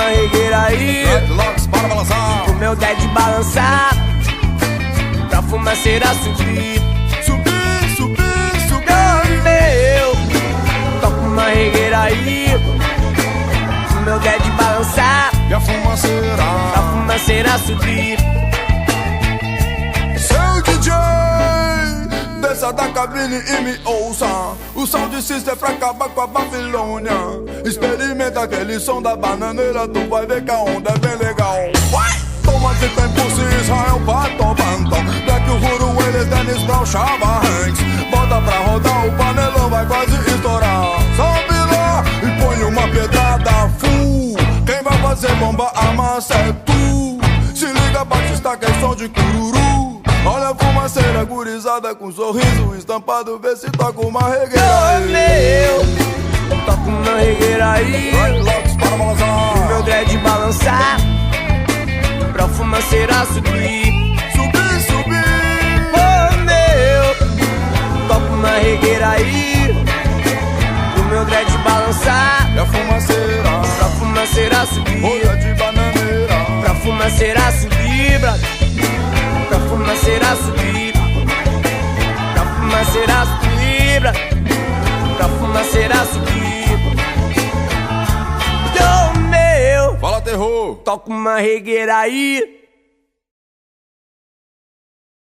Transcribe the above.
regueira aí, Dreadlocks para balançar. o meu dead balançar, pra fumaceira subir. Subir, subir, subir. Eu toco uma regueira aí, o meu dead balançar, E a fumaceira. pra fumaceira subir. Seu DJ, desça da cabine e me ouça. O sound system é pra acabar com a Babilônia. Experimenta aquele som da bananeira, tu vai ver que a onda é bem legal. Toma que tem pulse, Israel, Batom, Bantom, Black Uhuru, eles, Dennis Brown, Chava Hanks. Bota pra rodar, o panelão vai quase estourar. Sobe lá e põe uma pedrada full. Quem vai fazer bomba, a massa é tu. Se liga, Batista, que é som de cururu. Olha a fumaceira gurizada com sorriso estampado, vê se toca uma regueira aí. Eu toco uma regueira aí, Dreadlocks para balançar. o meu dread balançar, pra fumaceira subir. Subir, subir. Oh meu, toco uma regueira aí, o meu dread balançar, E a fumaceira, pra fumaceira subir. folha de bananeira. Pra fumaceira subir, brother, pra fumaceira subir, pra fumaceira subir, brother, pra fumaceira subir. Oh meu, Fala, terror. toco uma regueira aí,